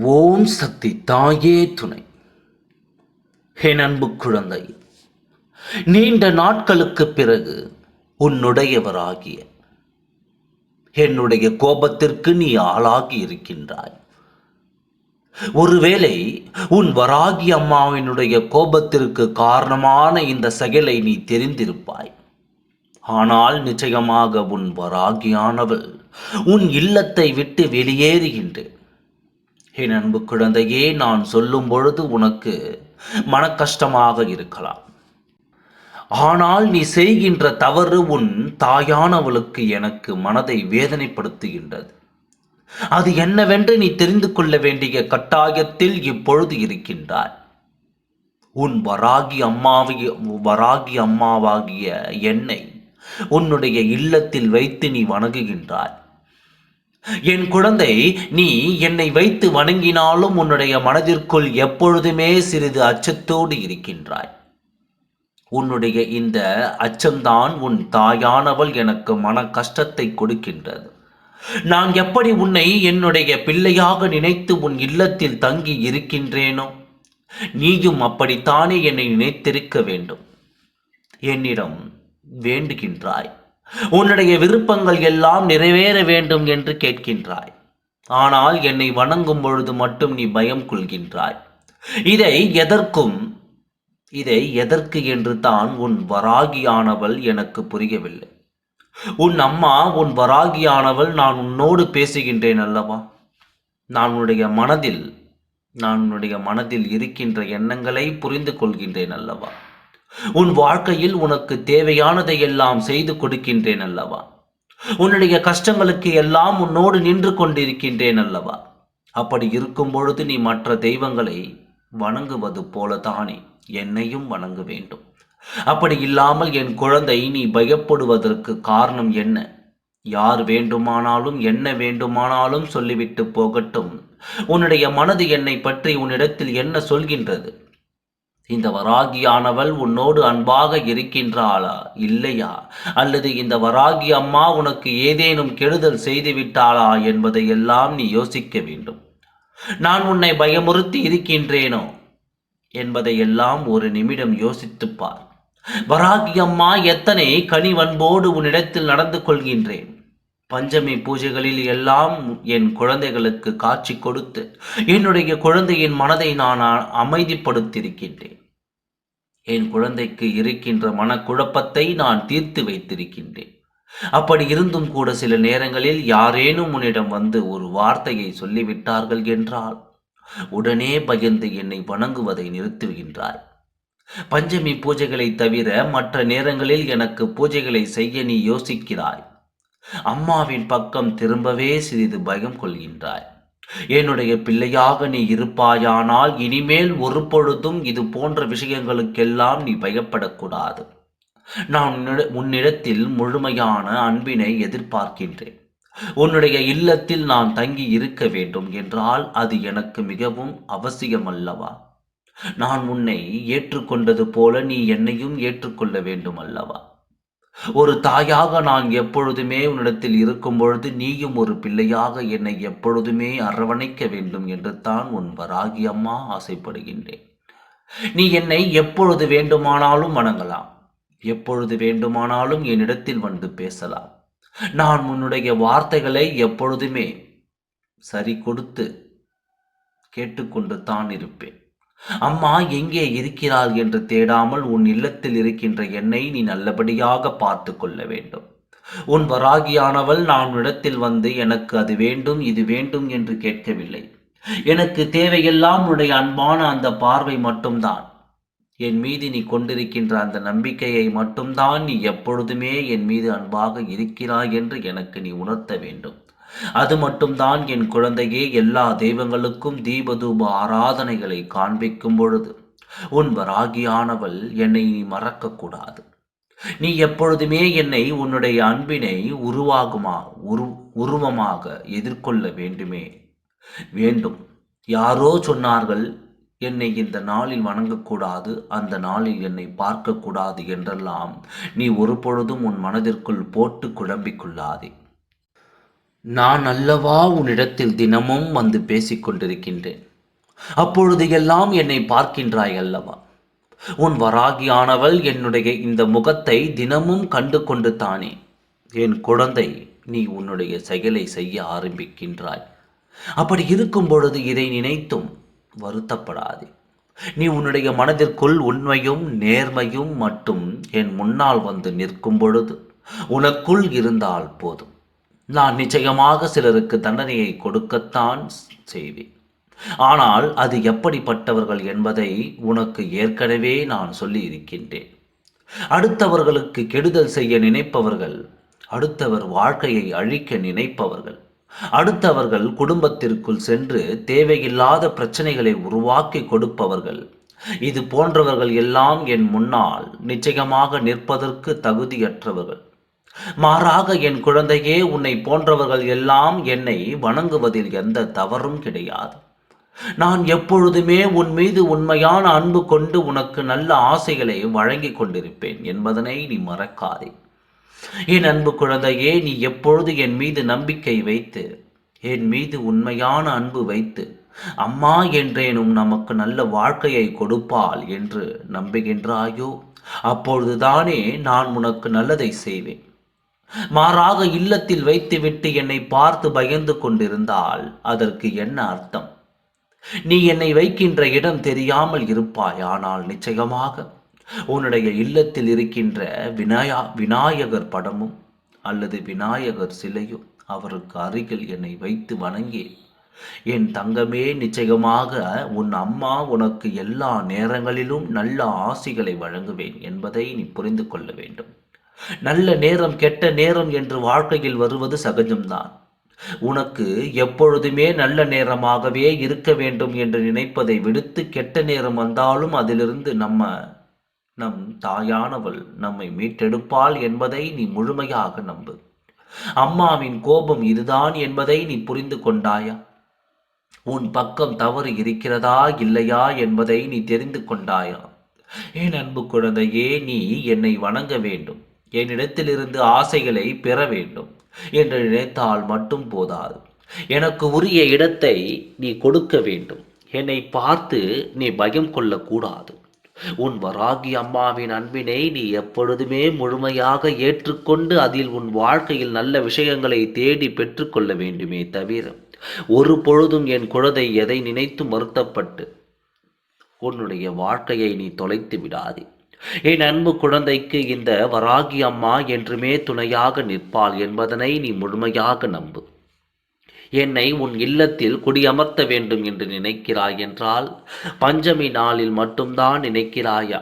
ஓம் சக்தி தாயே துணை. என் அன்பு குழந்தை, நீண்ட நாட்களுக்கு பிறகு உன்னுடையவராகிய என்னுடைய கோபத்திற்கு நீ ஆளாகி இருக்கின்றாய். ஒருவேளை உன் வராகி அம்மாவினுடைய கோபத்திற்கு காரணமான இந்த செயலை நீ தெரிந்திருப்பாய். ஆனால் நிச்சயமாக உன் வராகியானவள் உன் இல்லத்தை விட்டு வெளியேறுகின்றேன். என் அன்பு குழந்தையே, நான் சொல்லும் பொழுது உனக்கு மன கஷ்டமாக இருக்கலாம். ஆனால் நீ செய்கின்ற தவறு உன் தாயானவளுக்கு எனக்கு மனதை வேதனைப்படுத்துகின்றது. அது என்னவென்று நீ தெரிந்து கொள்ள வேண்டிய கட்டாயத்தில் இப்பொழுது இருக்கின்றாய். உன் வராகி அம்மாவாகிய என்னை உன்னுடைய இல்லத்தில் வைத்து நீ வணங்குகின்றாய். என் குழந்தை, நீ என்னை வைத்து வணங்கினாலும் உன்னுடைய மனதிற்குள் எப்பொழுதுமே சிறிது அச்சத்தோடு இருக்கின்றாய். உன்னுடைய இந்த அச்சம்தான் உன் தாயானவள் எனக்கு மன கஷ்டத்தை கொடுக்கின்றது. நான் எப்படி உன்னை என்னுடைய பிள்ளையாக நினைத்து உன் இல்லத்தில் தங்கி இருக்கின்றேனோ, நீயும் அப்படித்தானே என்னை நினைத்திருக்க வேண்டும். என்னிடம் வேண்டுகின்றாய். உன்னுடைய விருப்பங்கள் எல்லாம் நிறைவேற வேண்டும் என்று கேட்கின்றாய். ஆனால் என்னை வணங்கும் பொழுது மட்டும் நீ பயம் கொள்கின்றாய். இதை எதற்கு என்று தான் உன் வராகியானவள் எனக்கு புரியவில்லை. உன் அம்மா, உன் வராகியானவள், நான் உன்னோடு பேசுகின்றேன் அல்லவா? நான் உன்னுடைய மனதில் இருக்கின்ற எண்ணங்களை புரிந்து கொள்கின்றேன் அல்லவா? உன் வாழ்க்கையில் உனக்கு தேவையானதை எல்லாம் செய்து கொடுக்கின்றேன் அல்லவா? உன்னுடைய கஷ்டங்களுக்கு எல்லாம் உன்னோடு நின்று கொண்டிருக்கின்றேன் அல்லவா? அப்படி இருக்கும் பொழுது நீ மற்ற தெய்வங்களை வணங்குவது போலதானே என்னையும் வணங்க வேண்டும். அப்படி இல்லாமல் என் குழந்தை, நீ பயப்படுவதற்கு காரணம் என்ன? யார் வேண்டுமானாலும் என்ன வேண்டுமானாலும் சொல்லிவிட்டு போகட்டும். உன்னுடைய மனது என்னை பற்றி உன்னிடத்தில் என்ன சொல்கின்றது? இந்த வராகியானவள் உன்னோடு அன்பாக இருக்கின்றாளா இல்லையா? அல்லது இந்த வராகி அம்மா உனக்கு ஏதேனும் கெடுதல் செய்து விட்டாளா என்பதை எல்லாம் நீ யோசிக்க வேண்டும். நான் உன்னை பயமுறுத்தி இருக்கின்றேனோ என்பதை எல்லாம் ஒரு நிமிடம் யோசித்துப்பார். வராகி அம்மா எத்தனை கனிவன்போடு உன்னிடத்தில் நடந்து கொள்கின்றேன். பஞ்சமி பூஜைகளில் எல்லாம் என் குழந்தைகளுக்கு காட்சி கொடுத்து என்னுடைய குழந்தையின் மனதை நான் அமைதிப்படுத்தியிருக்கின்றேன். என் குழந்தைக்கு இருக்கின்ற மனக்குழப்பத்தை நான் தீர்த்து வைத்திருக்கின்றேன். அப்படி இருந்தும் கூட சில நேரங்களில் யாரேனும் உன்னிடம் வந்து ஒரு வார்த்தையை சொல்லிவிட்டார்கள் என்றால் உடனே பயந்து என்னை வணங்குவதை நிறுத்துகின்றாய். பஞ்சமி பூஜைகளை தவிர மற்ற நேரங்களில் எனக்கு பூஜைகளை செய்ய நீ யோசிக்கிறாய். அம்மாவின் பக்கம் திரும்பவே சிறிது பயம் கொள்கின்றாய். என்னுடைய பிள்ளையாக நீ இருப்பாயானால் இனிமேல் ஒரு பொழுதும் இது போன்ற விஷயங்களுக்கெல்லாம் நீ பயப்படக்கூடாது. நான் உன்னிடத்தில் முழுமையான அன்பினை எதிர்பார்க்கின்றேன். உன்னுடைய இல்லத்தில் நான் தங்கி இருக்க வேண்டும் என்றால் அது எனக்கு மிகவும் அவசியம் அல்லவா? நான் உன்னை ஏற்றுக்கொண்டது போல நீ என்னையும் ஏற்றுக்கொள்ள வேண்டும் அல்லவா? ஒரு தாயாக நான் எப்பொழுதுமே உன்னிடத்தில் இருக்கும் பொழுது நீயும் ஒரு பிள்ளையாக என்னை எப்பொழுதுமே அரவணைக்க வேண்டும் என்று தான் உன் வராகி அம்மா ஆசைப்படுகின்றேன். நீ என்னை எப்பொழுது வேண்டுமானாலும் வணங்கலாம். எப்பொழுது வேண்டுமானாலும் என்னிடத்தில் வந்து பேசலாம். நான் உன்னுடைய வார்த்தைகளை எப்பொழுதுமே சரி கொடுத்து கேட்டுக்கொண்டு தான் இருப்பேன். அம்மா எங்கே இருக்கிறாள் என்று தேடாமல் உன் இல்லத்தில் இருக்கின்ற என்னை நீ நல்லபடியாக பார்த்து கொள்ள வேண்டும். உன் வராகியானவள் நான் இடத்தில் வந்து எனக்கு அது வேண்டும் இது வேண்டும் என்று கேட்கவில்லை. எனக்கு தேவையெல்லாம் உன்னுடைய அன்பான அந்த பார்வை மட்டும்தான். என் மீது நீ கொண்டிருக்கின்ற அந்த நம்பிக்கையை மட்டும்தான். நீ எப்பொழுதுமே என் மீது அன்பாக இருக்கிறாய் என்று எனக்கு நீ உணர்த்த வேண்டும். அது மட்டும்தான் என் குழந்தையே. எல்லா தெய்வங்களுக்கும் தீபதூப ஆராதனைகளை காண்பிக்கும் பொழுது உன் வராகியானவள் என்னை நீ மறக்கக்கூடாது. நீ எப்பொழுதுமே என்னை உன்னுடைய அன்பினை உருவமாக எதிர்கொள்ள வேண்டும். யாரோ சொன்னார்கள் என்னை இந்த நாளில் வணங்கக்கூடாது, அந்த நாளில் என்னை பார்க்கக்கூடாது என்றெல்லாம் நீ ஒரு பொழுதும் உன் மனதிற்குள் போட்டு குழம்பிக் கொள்ளாதே. நான் அல்லவா உன்னிடத்தில் தினமும் வந்து பேசிக் கொண்டிருக்கின்றேன். அப்பொழுது எல்லாம் என்னை பார்க்கின்றாய் அல்லவா? உன் வராகியானவள் என்னுடைய இந்த முகத்தை தினமும் கண்டு கொண்டு தானே என் குழந்தை நீ உன்னுடைய செயலை செய்ய ஆரம்பிக்கின்றாய். அப்படி இருக்கும் பொழுது இதை நினைத்தும் வருத்தப்படாதே. நீ உன்னுடைய மனதிற்குள் உண்மையும் நேர்மையும் மட்டும் என் முன்னால் வந்து நிற்கும் பொழுது உனக்குள் இருந்தால் போதும். நான் நிச்சயமாக சிலருக்கு தண்டனையை கொடுக்கத்தான் செய்வேன். ஆனால் அது எப்படிப்பட்டவர்கள் என்பதை உனக்கு ஏற்கனவே நான் சொல்லி இருக்கின்றேன். அடுத்தவர்களுக்கு கெடுதல் செய்ய நினைப்பவர்கள், அடுத்தவர் வாழ்க்கையை அழிக்க நினைப்பவர்கள், அடுத்தவர்கள் குடும்பத்திற்குள் சென்று தேவையில்லாத பிரச்சனைகளை உருவாக்கி கொடுப்பவர்கள், இது போன்றவர்கள் எல்லாம் என் முன்னால் நிச்சயமாக நிற்பதற்கு தகுதியற்றவர்கள். மாறாக என் குழந்தையே, உன்னை போன்றவர்கள் எல்லாம் என்னை வணங்குவதில் எந்த தவறும் கிடையாது. நான் எப்பொழுதுமே உன் மீது உண்மையான அன்பு கொண்டு உனக்கு நல்ல ஆசைகளை வழங்கி கொண்டிருப்பேன் என்பதனை நீ மறக்காதே. என் அன்பு குழந்தையே, நீ எப்பொழுது என் மீது நம்பிக்கை வைத்து, என் மீது உண்மையான அன்பு வைத்து, அம்மா என்றேனும் நமக்கு நல்ல வாழ்க்கையை கொடுப்பாள் என்று நம்புகின்றாயோ, அப்பொழுதுதானே நான் உனக்கு நல்லதை செய்வேன். மாறாக இல்லத்தில் வைத்துவிட்டு என்னை பார்த்து பயந்து கொண்டிருந்தால் அதற்கு என்ன அர்த்தம்? நீ என்னை வைக்கின்ற இடம் தெரியாமல் இருப்பாய். ஆனால் நிச்சயமாக உன்னுடைய இல்லத்தில் இருக்கின்ற விநாயகர் படமும் அல்லது விநாயகர் சிலையும் அவருக்கு அருகில் என்னை வைத்து வணங்கி, என் தங்கமே, நிச்சயமாக உன் அம்மா உனக்கு எல்லா நேரங்களிலும் நல்ல ஆசிகளை வழங்குவேன் என்பதை நீ புரிந்து கொள்ள வேண்டும். நல்ல நேரம் கெட்ட நேரம் என்று வாழ்க்கையில் வருவது சகஜம்தான். உனக்கு எப்பொழுதுமே நல்ல நேரமாகவே இருக்க வேண்டும் என்று நினைப்பதை விடுத்து, கெட்ட நேரம் வந்தாலும் அதிலிருந்து நம் தாயானவள் நம்மை மீட்டெடுப்பாள் என்பதை நீ முழுமையாக நம்பு. அம்மாவின் கோபம் இதுதான் என்பதை நீ புரிந்து கொண்டாயா? உன் பக்கம் தவறு இருக்கிறதா இல்லையா என்பதை நீ தெரிந்து கொண்டாயா? என் அன்பு குழந்தையே, நீ என்னை வணங்க வேண்டும், என்னிடத்திலிருந்து ஆசைகளை பெற வேண்டும் என்று நினைத்தால் மட்டும் போதாது. எனக்கு உரிய இடத்தை நீ கொடுக்க வேண்டும். என்னை பார்த்து நீ பயம் கொள்ளக்கூடாது. உன் வராகி அம்மாவின் அன்பினை நீ எப்பொழுதுமே முழுமையாக ஏற்றுக்கொண்டு அதில் உன் வாழ்க்கையில் நல்ல விஷயங்களை தேடி பெற்றுக்கொள்ள வேண்டுமே தவிர, ஒரு பொழுதும் என் குழந்தை எதை நினைத்து வருத்தப்பட்டு உன்னுடைய வாழ்க்கையை நீ தொலைத்து விடாதே. என் அன்பு குழந்தைக்கு இந்த வராகி அம்மா என்றுமே துணையாக நிற்பாள் என்பதனை நீ முழுமையாக நம்பு. என்னை உன் இல்லத்தில் குடியமர்த்த வேண்டும் என்று நினைக்கிறாய் என்றால் பஞ்சமி நாளில் மட்டும்தான் நினைக்கிறாயா?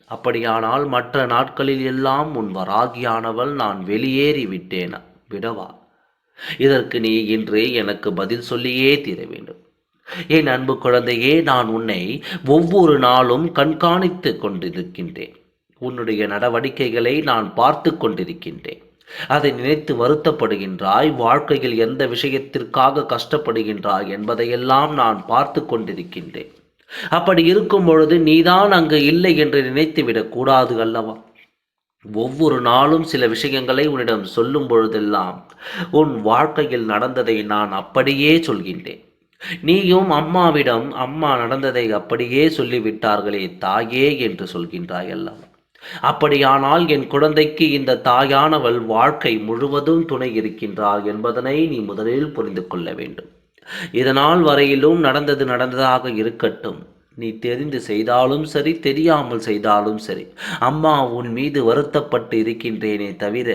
அப்படியானால் மற்ற நாட்களில் எல்லாம் உன் வராகியானவள் நான் வெளியேறி விட்டேனா விடவா? இதற்கு நீ இன்று எனக்கு பதில் சொல்லியே தீர வேண்டும். என் அன்பு குழந்தையே, நான் உன்னை ஒவ்வொரு நாளும் கண்காணித்து கொண்டிருக்கின்றேன். உன்னுடைய நடவடிக்கைகளை நான் பார்த்து கொண்டிருக்கின்றேன். அதை நினைத்து வருத்தப்படுகின்றாய். வாழ்க்கையில் எந்த விஷயத்திற்காக கஷ்டப்படுகின்றாய் என்பதையெல்லாம் நான் பார்த்து கொண்டிருக்கின்றேன். அப்படி இருக்கும் பொழுது நீதான் அங்கு இல்லை என்று நினைத்து விடக்கூடாது அல்லவா? ஒவ்வொரு நாளும் சில விஷயங்களை உன்னிடம் சொல்லும் பொழுதெல்லாம் உன் வாழ்க்கையில் நடந்ததை நான் அப்படியே சொல்கின்றேன். நீயும் அம்மாவிடம் அம்மா நடந்ததை அப்படியே சொல்லிவிட்டார்களே தாயே என்று சொல்கின்றாய் அல்லவா? அப்படியானால் என் குழந்தைக்கு இந்த தாயானவள் வாழ்க்கை முழுவதும் துணை இருக்கின்றாள் என்பதனை நீ முதலில் புரிந்து கொள்ள வேண்டும். இதனால் வரையிலும் நடந்தது நடந்ததாக இருக்கட்டும். நீ தெரிந்து செய்தாலும் சரி, தெரியாமல் செய்தாலும் சரி, அம்மா உன் மீது வருத்தப்பட்டு இருக்கின்றேனே தவிர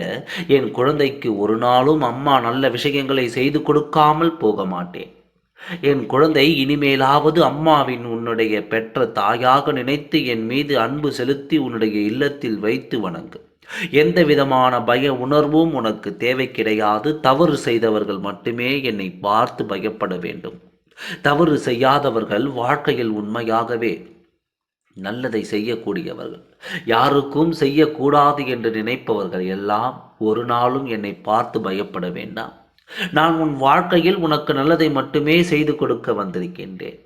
என் குழந்தைக்கு ஒரு நாளும் அம்மா நல்ல விஷயங்களை செய்து கொடுக்காமல் போக மாட்டேன். என் குழந்தை, இனிமேலாவது அம்மாவின் உன்னுடைய பெற்ற தாயாக நினைத்து என் மீது அன்பு செலுத்தி உன்னுடைய இல்லத்தில் வைத்து வணங்கு. எந்த விதமான பய உணர்வும் உனக்கு தேவை கிடையாது. தவறு செய்தவர்கள் மட்டுமே என்னை பார்த்து பயப்பட வேண்டும். தவறு செய்யாதவர்கள் வாழ்க்கையில் உண்மையாகவே நல்லதை செய்யக்கூடியவர்கள். யாருக்கும் செய்யக்கூடாது என்று நினைப்பவர்கள் எல்லாம் ஒரு நாளும் என்னை பார்த்து பயப்பட வேண்டாம். நான் உன் வாழ்க்கையில் உனக்கு நல்லதை மட்டுமே செய்து கொடுக்க வந்திருக்கின்றேன்.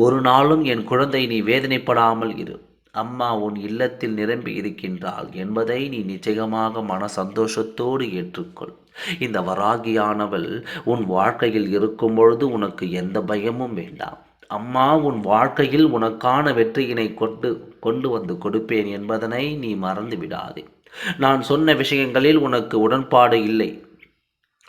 ஒரு நாளும் என் குழந்தை நீ வேதனைப்படாமல் இரு. அம்மா உன் இல்லத்தில் நிரம்பி இருக்கின்றாள் என்பதை நீ நிச்சயமாக மன சந்தோஷத்தோடு ஏற்றுக்கொள். இந்த வராகியானவள் உன் வாழ்க்கையில் இருக்கும் பொழுது உனக்கு எந்த பயமும் வேண்டாம். அம்மா உன் வாழ்க்கையில் உனக்கான வெற்றியினை கொண்டு கொண்டு வந்து கொடுப்பேன் என்பதனை நீ மறந்து விடாதே. நான் சொன்ன விஷயங்களில் உனக்கு உடன்பாடு இல்லை.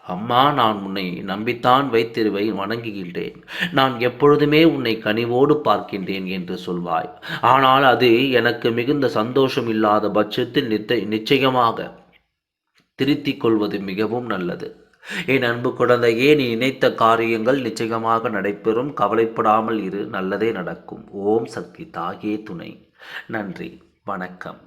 அம்மா, நான் உன்னை நம்பித்தான் வைத்திருவை வணங்குகின்றேன். நான் எப்பொழுதுமே உன்னை கனிவோடு பார்க்கின்றேன் என்று சொல்வாய். ஆனால் அது எனக்கு மிகுந்த சந்தோஷம் இல்லாத பட்சத்தில் நிச்சயமாக திருத்திக் கொள்வது மிகவும் நல்லது. என் அன்பு குழந்தையே, நீ நினைத்த காரியங்கள் நிச்சயமாக நடைபெறும். கவலைப்படாமல் இரு, நல்லதே நடக்கும். ஓம் சக்தி தாயே துணை. நன்றி, வணக்கம்.